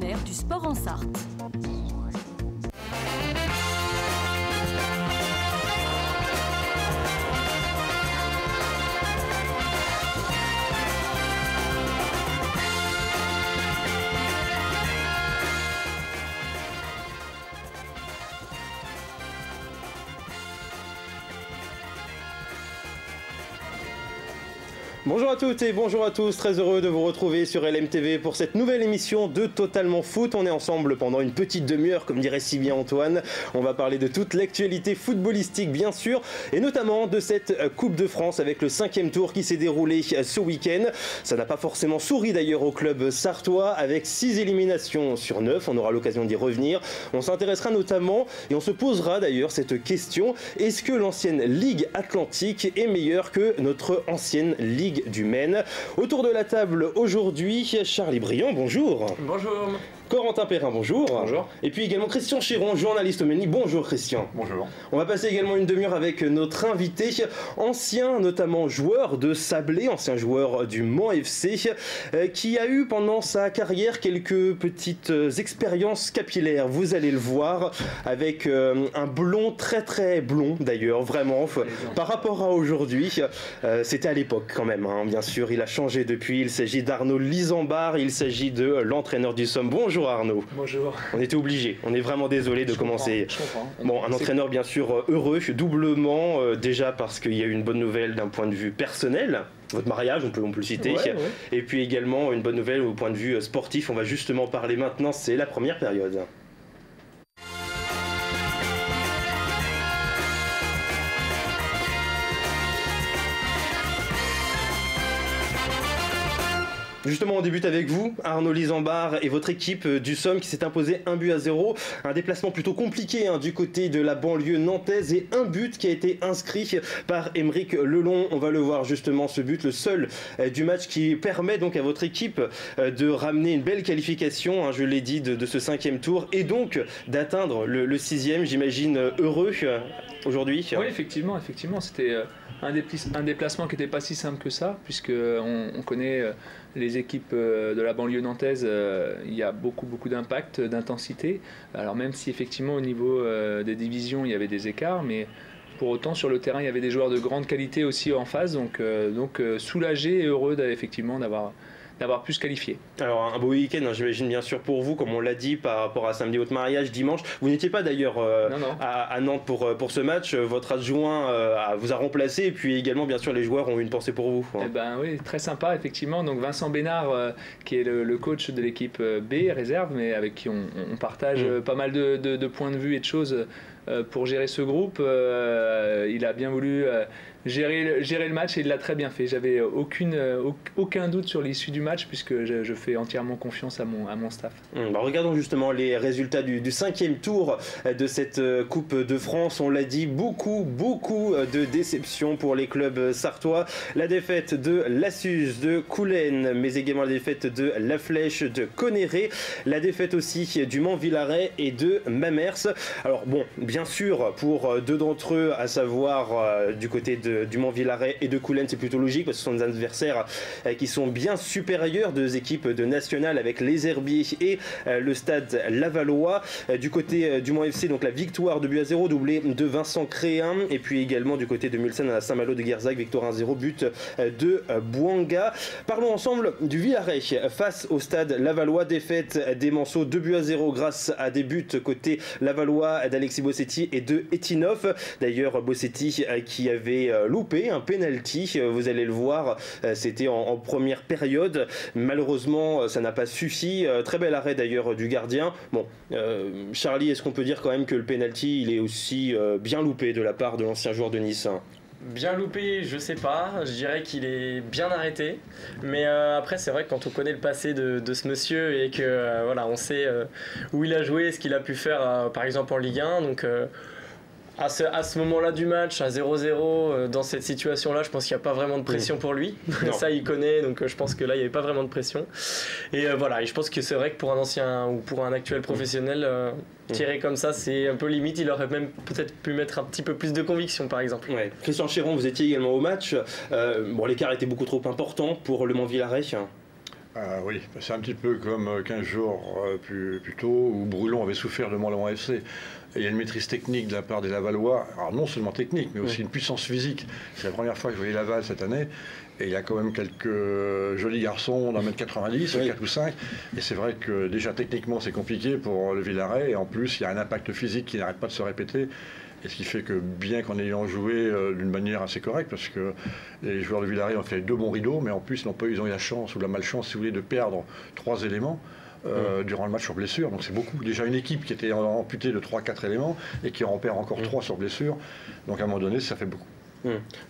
Du sport en Sarthe. Bonjour à toutes et bonjour à tous, très heureux de vous retrouver sur LMTV pour cette nouvelle émission de Totalement Foot. On est ensemble pendant une petite demi-heure, comme dirait si bien Antoine. On va parler de toute l'actualité footballistique bien sûr, et notamment de cette Coupe de France avec le 5e tour qui s'est déroulé ce week-end. Ça n'a pas forcément souri d'ailleurs au club sartois avec 6 éliminations sur 9, on aura l'occasion d'y revenir. On s'intéressera notamment, et on se posera d'ailleurs cette question, est-ce que l'ancienne Ligue Atlantique est meilleure que notre ancienne Ligue du Maine? Autour de la table aujourd'hui, Charlie Briand, bonjour. Bonjour. Corentin Perrin, bonjour. Bonjour. Et puis également Christian Chiron, journaliste au Meni. Bonjour Christian. Bonjour. On va passer également une demi-heure avec notre invité, ancien notamment joueur de Sablé, ancien joueur du Mans FC, qui a eu pendant sa carrière quelques petites expériences capillaires. Vous allez le voir, avec un blond très blond d'ailleurs, vraiment, par rapport à aujourd'hui. C'était à l'époque quand même, hein, bien sûr, il a changé depuis. Il s'agit d'Arnaud Lisambard, il s'agit de l'entraîneur du Somme. Bonjour Arnaud. Bonjour. On était obligé, on est vraiment désolé de commencer. Je comprends. Bon, un entraîneur bien sûr heureux, doublement, déjà parce qu'il y a eu une bonne nouvelle d'un point de vue personnel. Votre mariage, on peut le citer. Ouais. Et puis également une bonne nouvelle au point de vue sportif. On va justement parler maintenant, c'est la première période. Justement, on débute avec vous, Arnaud Lisambard et votre équipe du Somme qui s'est imposé 1-0. Un déplacement plutôt compliqué hein, du côté de la banlieue nantaise et un but qui a été inscrit par Aymeric Lelon. On va le voir justement, ce but, le seul du match qui permet donc à votre équipe de ramener une belle qualification, hein, je l'ai dit, de ce 5e tour et donc d'atteindre le 6e, j'imagine, heureux aujourd'hui. Oui, effectivement, c'était un déplacement qui n'était pas si simple que ça, puisque on connaît les équipes de la banlieue nantaise, il y a beaucoup d'impact, d'intensité. Alors même si effectivement au niveau des divisions il y avait des écarts, mais pour autant sur le terrain il y avait des joueurs de grande qualité aussi en face, donc soulagé et heureux effectivement d'avoir pu se qualifier. Alors un beau week-end, hein, j'imagine bien sûr pour vous, comme on l'a dit par rapport à samedi votre mariage, dimanche. Vous n'étiez pas d'ailleurs à Nantes pour ce match. Votre adjoint vous a remplacé et puis également bien sûr les joueurs ont eu une pensée pour vous. Eh ben oui, très sympa effectivement. Donc Vincent Bénard qui est le coach de l'équipe B réserve, mais avec qui on partage pas mal de points de vue et de choses pour gérer ce groupe. Il a bien voulu gérer le match et il l'a très bien fait. J'avais aucun doute sur l'issue du match puisque je fais entièrement confiance à mon staff. Regardons justement les résultats du 5e tour de cette Coupe de France. On l'a dit, beaucoup de déceptions pour les clubs sartois. La défaite de l'Assus de Coulennes, mais également la défaite de La Flèche de Connerré. La défaite aussi du Mans-Villaret et de Mamers. Alors bon, bien sûr, pour deux d'entre eux, à savoir du côté du Mans-Villaret et de Coulennes, c'est plutôt logique parce que ce sont des adversaires qui sont bien supérieurs, deux équipes de nationales avec les Herbiers et le Stade Lavallois. Du côté du Mans FC, donc la victoire de but à 0, doublé de Vincent Créin, et puis également du côté de Mulsanne à Saint-Malo de Guerzac, victoire 1-0, but de Bouanga. Parlons ensemble du Villaret face au Stade Lavallois, défaite des Manceaux 2 buts à 0 grâce à des buts côté Lavallois d'Alexis Bossetti et de Etinov. D'ailleurs Bossetti qui avait loupé un penalty, vous allez le voir, c'était en première période. Malheureusement ça n'a pas suffi. Très bel arrêt d'ailleurs du gardien. Bon, Charlie, est-ce qu'on peut dire quand même que le penalty il est aussi bien loupé de la part de l'ancien joueur de Nice? Bien loupé, je sais pas, je dirais qu'il est bien arrêté, mais après c'est vrai que quand on connaît le passé de ce monsieur et que voilà, on sait où il a joué, ce qu'il a pu faire par exemple en Ligue 1, donc à ce moment-là du match, à 0-0, dans cette situation-là, je pense qu'il n'y a pas vraiment de pression pour lui. Ça, il connaît, donc je pense que là, il n'y avait pas vraiment de pression. Et voilà, et je pense que c'est vrai que pour un ancien ou pour un actuel professionnel, tirer comme ça, c'est un peu limite. Il aurait même peut-être pu mettre un petit peu plus de conviction, par exemple. Ouais. Christian Chiron, vous étiez également au match. Bon, l'écart était beaucoup trop important pour le Mans-Villaret. Oui, c'est un petit peu comme 15 jours plus tôt où Brulon avait souffert de Mont-Laurent FC. Et il y a une maîtrise technique de la part des Lavallois, alors non seulement technique, mais aussi une puissance physique. C'est la première fois que je voyais Laval cette année. Et il y a quand même quelques jolis garçons d'1m90, 4 ou 5. Et c'est vrai que déjà techniquement c'est compliqué pour le Villaret. Et en plus il y a un impact physique qui n'arrête pas de se répéter. Et ce qui fait que bien qu'en ayant joué d'une manière assez correcte, parce que les joueurs de Villaret ont fait 2 bons rideaux, mais en plus ils ont eu la chance ou la malchance, si vous voulez, de perdre 3 éléments. Durant le match sur blessure, donc c'est beaucoup. Déjà une équipe qui était amputée de 3-4 éléments et qui en perd encore 3 sur blessure, donc à un moment donné ça fait beaucoup.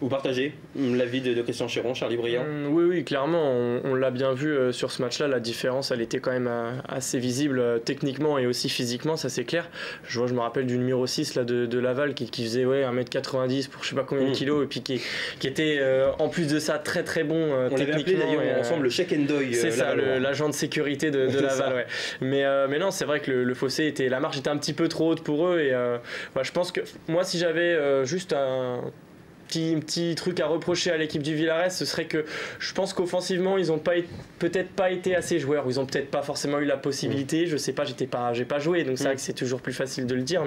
Vous partagez l'avis de Christian Chéron, Charlie Briand? Oui, clairement, on l'a bien vu sur ce match-là, la différence, elle était quand même assez visible techniquement et aussi physiquement, ça c'est clair. Je me rappelle du numéro 6 là, de Laval qui faisait 1m90 pour je sais pas combien de kilos, et puis qui était en plus de ça très très bon on techniquement. On l'avait appelé d'ailleurs ensemble le check and doy. C'est ça, l'agent de sécurité de Laval. Ouais. Mais non, c'est vrai que le fossé la marge était un petit peu trop haute pour eux, et je pense que moi si j'avais juste un petit truc à reprocher à l'équipe du Villaret, ce serait que je pense qu'offensivement ils ont peut-être pas été assez joueurs, ou ils ont peut-être pas forcément eu la possibilité, je sais pas, j'ai pas joué, donc c'est vrai que c'est toujours plus facile de le dire,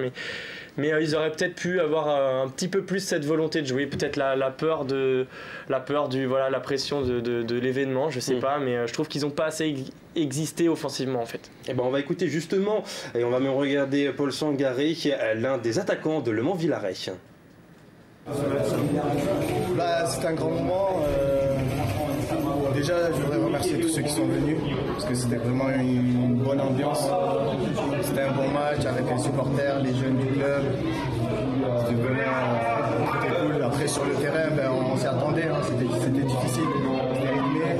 mais ils auraient peut-être pu avoir un petit peu plus cette volonté de jouer, peut-être la peur la pression de l'événement, je sais pas, mais je trouve qu'ils ont pas assez existé offensivement en fait. Et on va écouter justement, et on va même regarder Paul Sangaré, l'un des attaquants de Le Mans Villaret. C'est un grand moment. Déjà, je voudrais remercier tous ceux qui sont venus parce que c'était vraiment une bonne ambiance. C'était un bon match avec les supporters, les jeunes du club. C'était vraiment cool. Après, sur le terrain, on s'y attendait. C'était difficile. C'était rythmé.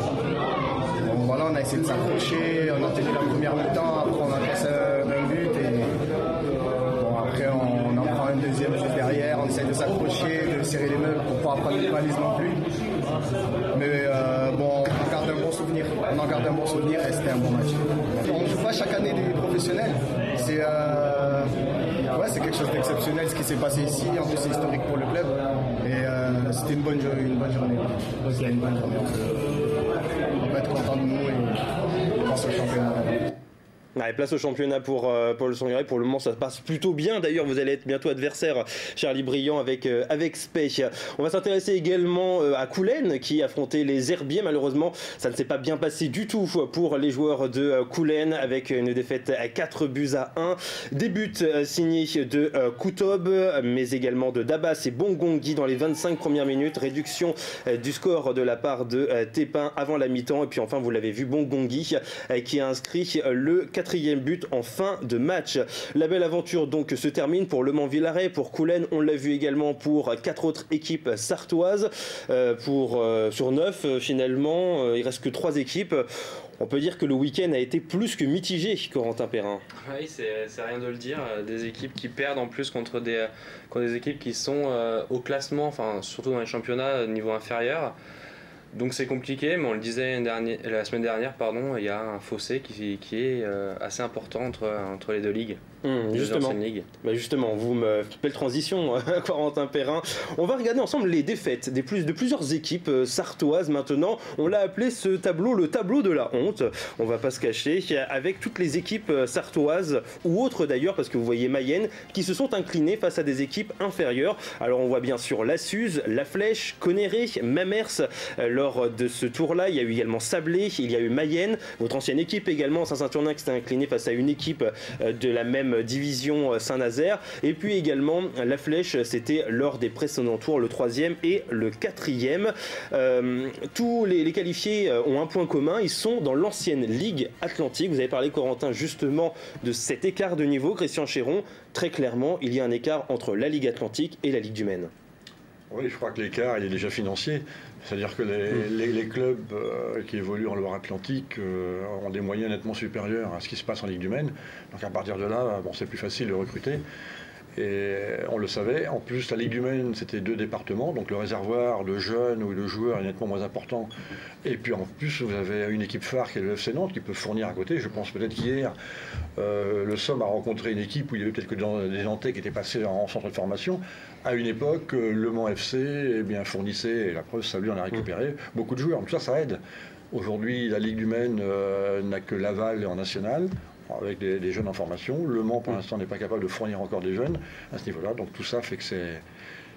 Donc, voilà, on a essayé de s'accrocher. On a tenu la première mi-temps. Après, on a passé un but. Après, on en prend un deuxième juste derrière, on essaie de s'accrocher, de serrer les meubles pour pas prendre les balises non plus. Mais on en garde un bon souvenir et c'était un bon match. On ne joue pas chaque année des professionnels. C'est quelque chose d'exceptionnel ce qui s'est passé ici. En plus, c'est historique pour le club. Et c'était une bonne journée. C'était une bonne journée. On peut être content de nous et penser au championnat. Allez, place au championnat pour Paul Sangaré. Pour le moment, ça se passe plutôt bien. D'ailleurs, vous allez être bientôt adversaire, Charlie Briand, avec Spey. On va s'intéresser également à Coulennes, qui affrontait les Herbiers. Malheureusement, ça ne s'est pas bien passé du tout pour les joueurs de Coulennes, avec une défaite à 4-1. Des buts signés de Koutob, mais également de Dabas et Bongongui dans les 25 premières minutes. Réduction du score de la part de Tépin avant la mi-temps. Et puis enfin, vous l'avez vu, Bongongui qui a inscrit le 4e but en fin de match. La belle aventure donc se termine pour Le Mans Villaret, pour Coulennes, on l'a vu également pour 4 autres équipes sartoises. Sur 9 finalement, il reste que 3 équipes. On peut dire que le week-end a été plus que mitigé, Corentin Perrin. Oui, c'est rien de le dire. Des équipes qui perdent en plus contre des équipes qui sont au classement, enfin surtout dans les championnats niveau inférieur. Donc c'est compliqué, mais on le disait la semaine dernière, il y a un fossé qui est assez important entre les deux ligues. Justement, vous me faites belle transition, Corentin Perrin. On va regarder ensemble les défaites de plusieurs équipes sartoises maintenant. On l'a appelé ce tableau le tableau de la honte. On va pas se cacher, avec toutes les équipes sartoises, ou autres d'ailleurs, parce que vous voyez Mayenne, qui se sont inclinées face à des équipes inférieures. Alors on voit bien sûr la Suze, la Flèche, Conéré, Mamers. Lors de ce tour-là, il y a eu également Sablé, il y a eu Mayenne, votre ancienne équipe également, Saint-Saturnin, qui s'est inclinée face à une équipe de la même division Saint-Nazaire. Et puis également la Flèche, c'était lors des précédents tours, le 3e et le 4e. Tous les qualifiés ont un point commun, ils sont dans l'ancienne Ligue Atlantique. Vous avez parlé, Corentin, justement de cet écart de niveau. Christian Chéron, très clairement, il y a un écart entre la Ligue Atlantique et la Ligue du Maine. Oui, je crois que l'écart il est déjà financier. C'est-à-dire que les clubs qui évoluent en Loire-Atlantique ont des moyens nettement supérieurs à ce qui se passe en Ligue du Maine. Donc à partir de là, c'est plus facile de recruter. Et on le savait. En plus, la Ligue du Maine, c'était 2 départements. Donc le réservoir de jeunes ou de joueurs est nettement moins important. Et puis en plus, vous avez une équipe phare qui est le FC Nantes qui peut fournir à côté. Je pense peut-être qu'hier, le Somme a rencontré une équipe où il y avait peut-être que des Nantais qui étaient passés en centre de formation. À une époque, Le Mans FC fournissait, et la preuve, ça lui en a récupéré beaucoup de joueurs. Donc ça aide. Aujourd'hui, la Ligue du Maine n'a que Laval en national, avec des jeunes en formation. Le Mans, pour l'instant, n'est pas capable de fournir encore des jeunes à ce niveau-là. Donc tout ça fait que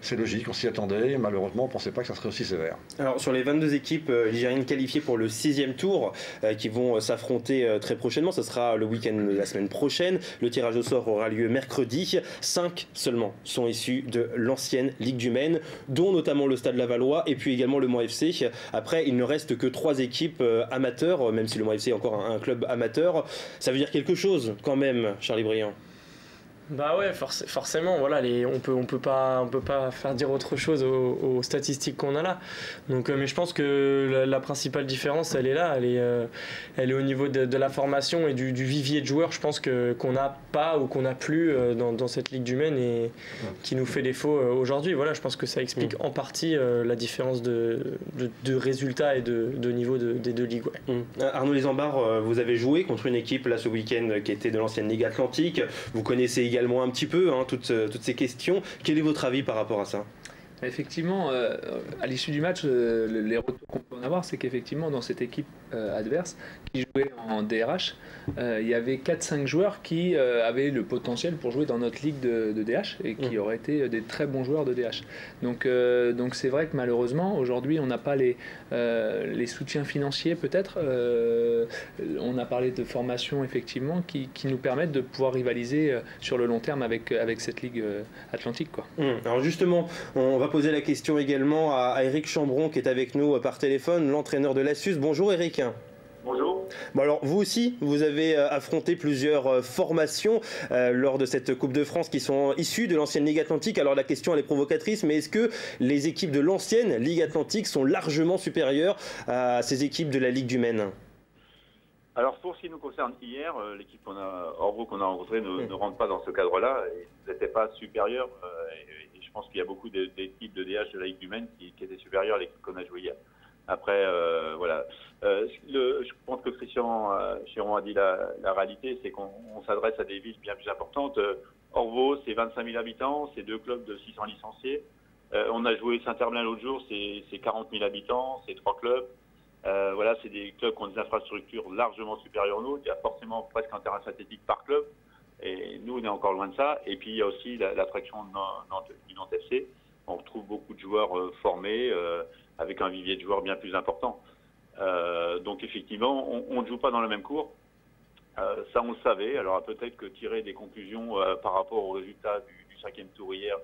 c'est logique, on s'y attendait, et malheureusement on ne pensait pas que ça serait aussi sévère. Alors sur les 22 équipes ligériennes qualifiées pour le 6e tour qui vont s'affronter très prochainement, ce sera le week-end de la semaine prochaine, le tirage au sort aura lieu mercredi, 5 seulement sont issus de l'ancienne Ligue du Maine, dont notamment le Stade Lavallois et puis également le Mans FC. Après il ne reste que 3 équipes amateurs, même si le Mans FC est encore un club amateur. Ça veut dire quelque chose quand même, Charlie Briand? Bah ouais, forcément, voilà, on peut pas faire dire autre chose aux statistiques qu'on a là. Donc, mais je pense que la principale différence, elle est là, elle est au niveau de la formation et du vivier de joueurs. Je pense qu'on n'a pas ou qu'on n'a plus dans cette Ligue du Maine et qui nous fait défaut aujourd'hui. Voilà, je pense que ça explique en partie la différence de résultats et de niveau des deux ligues. Ouais. Arnaud Lesambard, vous avez joué contre une équipe là ce week-end qui était de l'ancienne Ligue Atlantique. Vous connaissez également un petit peu toutes ces questions. Quel est votre avis par rapport à ça? Effectivement, à l'issue du match, les retours qu'on peut en avoir, c'est qu'effectivement, dans cette équipe adverse qui jouait en DRH, il y avait 4-5 joueurs qui avaient le potentiel pour jouer dans notre ligue de DH et qui auraient été des très bons joueurs de DH. Donc c'est vrai que malheureusement, aujourd'hui, on n'a pas les soutiens financiers peut-être. On a parlé de formation, effectivement, qui nous permettent de pouvoir rivaliser sur le long terme avec cette ligue atlantique, quoi. Alors justement, on va poser la question également à Éric Chambron qui est avec nous par téléphone, l'entraîneur de l'Assus. Bonjour Éric. Bonjour. Bon alors vous aussi, vous avez affronté plusieurs formations lors de cette Coupe de France qui sont issues de l'ancienne Ligue Atlantique. Alors la question elle est provocatrice, mais est-ce que les équipes de l'ancienne Ligue Atlantique sont largement supérieures à ces équipes de la Ligue du Maine? Alors pour ce qui nous concerne hier, l'équipe Orvaux qu'on a rencontrée ne rentre pas dans ce cadre-là. Ils n'étaient pas supérieurs. Et je pense qu'il y a beaucoup d'équipes de DH de la Ligue du Maine qui étaient supérieures à l'équipe qu'on a jouée hier. Après, voilà. Je pense que Christian Chiron a dit la réalité, c'est qu'on s'adresse à des villes bien plus importantes. Orvaux, c'est 25 000 habitants, c'est 2 clubs de 600 licenciés. On a joué Saint-Herblain l'autre jour, c'est 40 000 habitants, c'est 3 clubs. Voilà, c'est des clubs qui ont des infrastructures largement supérieures aux nôtres. Il y a forcément presque un terrain synthétique par club. Et nous, on est encore loin de ça. Et puis, il y a aussi l'attraction du Nantes FC. On retrouve beaucoup de joueurs formés, avec un vivier de joueurs bien plus important. Donc, effectivement, on ne joue pas dans la même cour. Ça, on le savait. Alors, peut-être que tirer des conclusions par rapport aux résultats du 5e tour hier,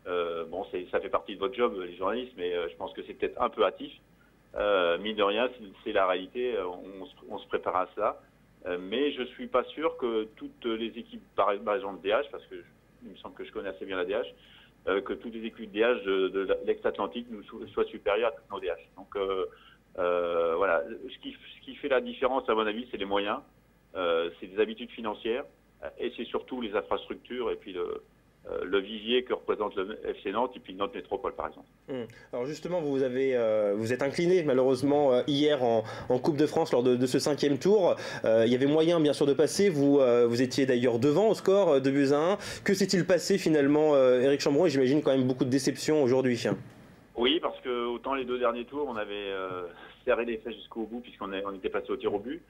bon, ça fait partie de votre job, les journalistes, mais je pense que c'est peut-être un peu hâtif. Mine de rien, c'est la réalité. On se prépare à cela. Mais je ne suis pas sûr que toutes les équipes, par exemple DH, parce que il me semble que je connais assez bien la DH, que toutes les équipes DH de l'ex-Atlantique nous soient supérieures à toutes nos DH. Donc voilà, ce qui fait la différence, à mon avis, c'est les moyens, c'est des habitudes financières, et c'est surtout les infrastructures et puis le vivier que représente le FC Nantes et puis Nantes Métropole par exemple. Alors justement, vous êtes incliné malheureusement hier en Coupe de France lors de ce 5e tour. Il y avait moyen bien sûr de passer, vous étiez d'ailleurs devant au score 2-1. Que s'est-il passé finalement, Éric Chambron, et j'imagine quand même beaucoup de déception aujourd'hui? Oui, parce que autant les 2 derniers tours on avait serré les fesses jusqu'au bout puisqu'on était passé au tir au but.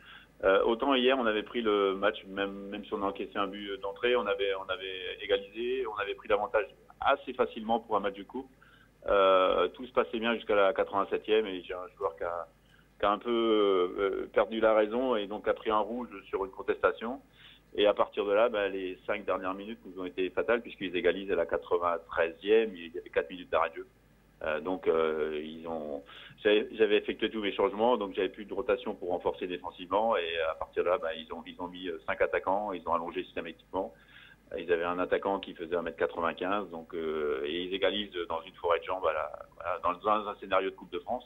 Autant hier, on avait pris le match, même si on a encaissé un but d'entrée, on avait égalisé, on avait pris l'avantage assez facilement pour un match de coupe. Tout se passait bien jusqu'à la 87e et j'ai un joueur qui a un peu perdu la raison et donc a pris un rouge sur une contestation. Et à partir de là, les 5 dernières minutes nous ont été fatales puisqu'ils égalisent à la 93e, il y avait 4 minutes d'arrêt de jeu. Donc j'avais effectué tous mes changements, donc j'avais plus de rotation pour renforcer défensivement et à partir de là ils ont mis 5 attaquants, ils ont allongé systématiquement. Ils avaient un attaquant qui faisait 1m95 donc et ils égalisent dans une forêt de jambes dans un scénario de Coupe de France.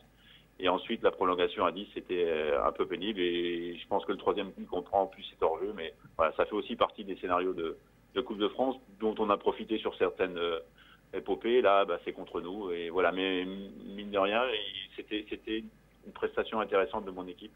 Et ensuite la prolongation à 10 c'était un peu pénible et je pense que le 3e but qu'on prend en plus c'est hors jeu, mais voilà, ça fait aussi partie des scénarios de Coupe de France dont on a profité sur certaines épopée, là, c'est contre nous. Et voilà, mais mine de rien, c'était une prestation intéressante de mon équipe.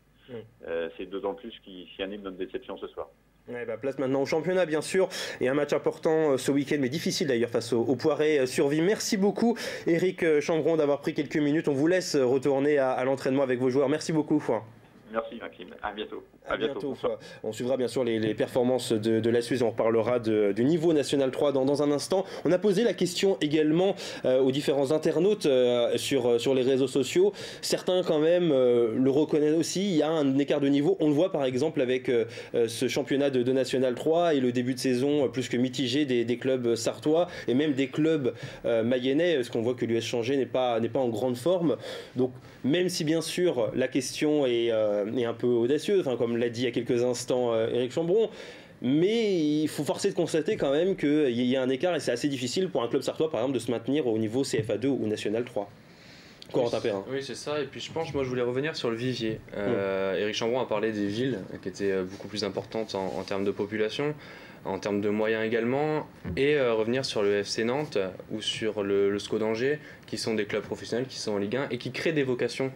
C'est d'autant plus qui anime notre déception ce soir. Ouais, place maintenant au championnat bien sûr, et un match important ce week-end, mais difficile d'ailleurs face au Poiré Survie. Merci beaucoup Éric Chambron d'avoir pris quelques minutes. On vous laisse retourner à l'entraînement avec vos joueurs. Merci beaucoup. Merci Maxime, à bientôt. À bientôt. On suivra bien sûr les performances de la Suisse, on reparlera du niveau National 3 dans un instant. On a posé la question également aux différents internautes sur les réseaux sociaux. Certains quand même le reconnaissent aussi, il y a un écart de niveau. On le voit par exemple avec ce championnat de National 3 et le début de saison plus que mitigé des clubs sartois et même des clubs mayennais, parce qu'on voit que l'US Changé n'est pas en grande forme. Donc même si bien sûr la question est un peu audacieuse, comme l'a dit il y a quelques instants Éric Chambron, mais il faut forcer de constater quand même qu'il y a un écart et c'est assez difficile pour un club sartois par exemple de se maintenir au niveau CFA2 ou National 3. Corentin Perrin. Oui, c'est ça. Et puis je pense, moi je voulais revenir sur le vivier. Éric Chambron a parlé des villes qui étaient beaucoup plus importantes en termes de population, en termes de moyens également, et revenir sur le FC Nantes ou sur le SCO d'Angers, qui sont des clubs professionnels qui sont en Ligue 1 et qui créent des vocations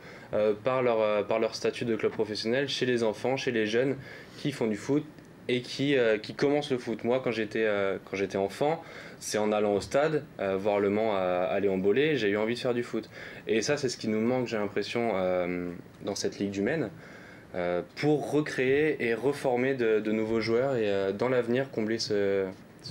par leur statut de club professionnel chez les enfants, chez les jeunes qui font du foot et qui commencent le foot. Moi, quand j'étais enfant, c'est en allant au stade, voir Le Mans aller en bolée, j'ai eu envie de faire du foot. Et ça, c'est ce qui nous manque, j'ai l'impression, dans cette Ligue du Maine, pour recréer et reformer de nouveaux joueurs et dans l'avenir combler ce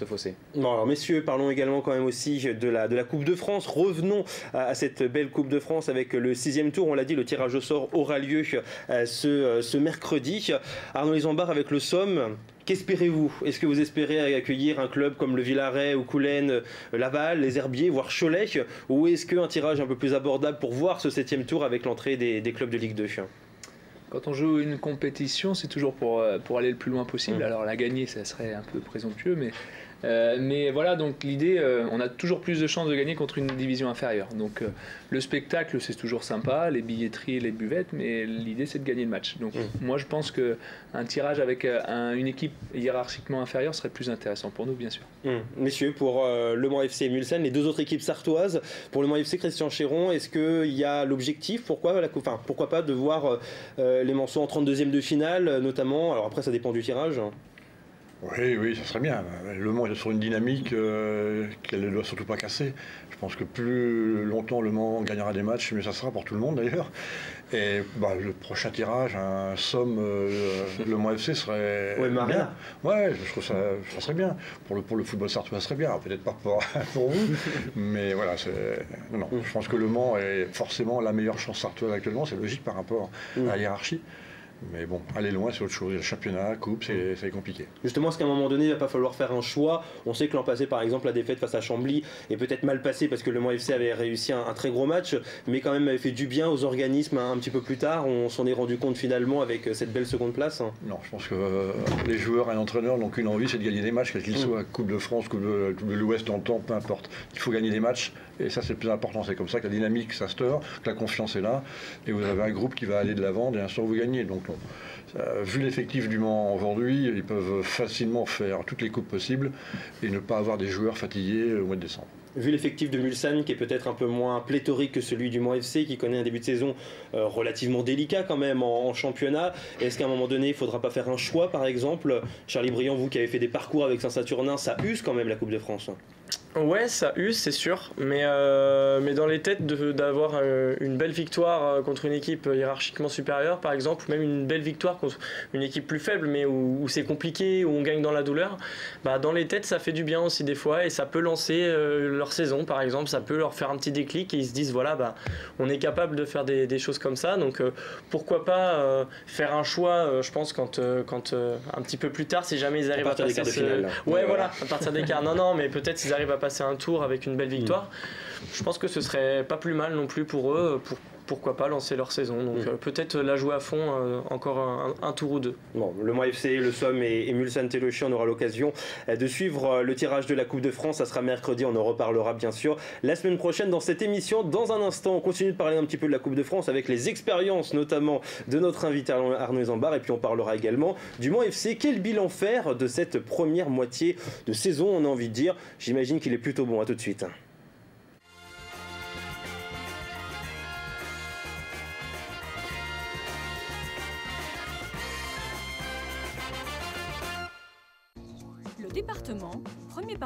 fossé. Bon, alors messieurs, parlons également quand même aussi de la Coupe de France. Revenons à cette belle Coupe de France avec le 6e tour. On l'a dit, le tirage au sort aura lieu ce mercredi. Arnaud Isambard avec le Somme. Qu'espérez-vous? Est-ce que vous espérez accueillir un club comme le Villaret ou Coulennes, Laval, les Herbiers, voire Cholet? Ou est-ce qu'un tirage un peu plus abordable pour voir ce 7e tour avec l'entrée des clubs de Ligue 2? Quand on joue une compétition, c'est toujours pour aller le plus loin possible. Alors la gagner, ça serait un peu présomptueux, mais voilà, donc l'idée, on a toujours plus de chances de gagner contre une division inférieure. Donc le spectacle, c'est toujours sympa, les billetteries, les buvettes, mais l'idée, c'est de gagner le match. Donc moi, je pense qu'un tirage avec une équipe hiérarchiquement inférieure serait plus intéressant pour nous, bien sûr. Messieurs, pour Le Mans FC et Mulsanne, les deux autres équipes sartoises, pour Le Mans FC, Christian Chéron, est-ce qu'il y a l'objectif, pourquoi pas de voir les Manceaux en 32e de finale, notamment? Alors après, ça dépend du tirage. Oui, ça serait bien. Le Mans est sur une dynamique qu'elle ne doit surtout pas casser. Je pense que plus longtemps Le Mans gagnera des matchs, mieux ça sera pour tout le monde d'ailleurs. Et le prochain tirage, un Somme, Le Mans FC serait bien. Ouais, je trouve ça serait bien. Pour le football sartois, ça serait bien. Peut-être pas pour vous, mais voilà. Non, je pense que Le Mans est forcément la meilleure chance sartoise actuellement. C'est logique par rapport à la hiérarchie. Mais bon, aller loin, c'est autre chose. Le championnat, coupe, c'est compliqué. Justement, est-ce qu'à un moment donné, il va pas falloir faire un choix? On sait que l'an passé, par exemple, la défaite face à Chambly est peut-être mal passée parce que Le Mans FC avait réussi un très gros match, mais quand même avait fait du bien aux organismes un petit peu plus tard. On s'en est rendu compte finalement avec cette belle seconde place. Non, je pense que les joueurs et l'entraîneur n'ont qu'une envie, c'est de gagner des matchs, quels qu'ils soient, Coupe de France, Coupe de l'Ouest dans le temps, peu importe. Il faut gagner des matchs. Et ça, c'est le plus important. C'est comme ça que la dynamique s'instaure, que la confiance est là. Et vous avez un groupe qui va aller de l'avant dès l'instant où vous gagnez. Donc, vu l'effectif du Mans aujourd'hui, ils peuvent facilement faire toutes les coupes possibles et ne pas avoir des joueurs fatigués au mois de décembre. Vu l'effectif de Mulsanne qui est peut-être un peu moins pléthorique que celui du Mans FC, qui connaît un début de saison relativement délicat quand même en championnat, est-ce qu'à un moment donné il ne faudra pas faire un choix par exemple? Charlie Briand, vous qui avez fait des parcours avec Saint-Saturnin, ça use quand même la Coupe de France. Ouais, ça use, c'est sûr, mais dans les têtes d'avoir une belle victoire contre une équipe hiérarchiquement supérieure, par exemple, ou même une belle victoire contre une équipe plus faible, mais où c'est compliqué, où on gagne dans la douleur, dans les têtes, ça fait du bien aussi des fois, et ça peut lancer leur saison, par exemple, ça peut leur faire un petit déclic, et ils se disent, voilà, on est capable de faire des choses comme ça, donc pourquoi pas faire un choix, je pense, quand un petit peu plus tard, si jamais ils arrivent à passer à partir des quarts, non, mais peut-être s'ils arrivent à passer un tour avec une belle victoire, je pense que ce serait pas plus mal non plus pour eux, pourquoi pas lancer leur saison, donc peut-être la jouer à fond encore un tour ou deux. Bon, Le Mans FC, le Somme et Mulsanne Télocher, on aura l'occasion de suivre le tirage de la Coupe de France, ça sera mercredi, on en reparlera bien sûr la semaine prochaine dans cette émission. Dans un instant, on continue de parler un petit peu de la Coupe de France avec les expériences notamment de notre invité Arnaud Isambard, et puis on parlera également du Mans FC. Quel bilan faire de cette première moitié de saison, on a envie de dire? J'imagine qu'il est plutôt bon. À tout de suite. département, premier partenaire.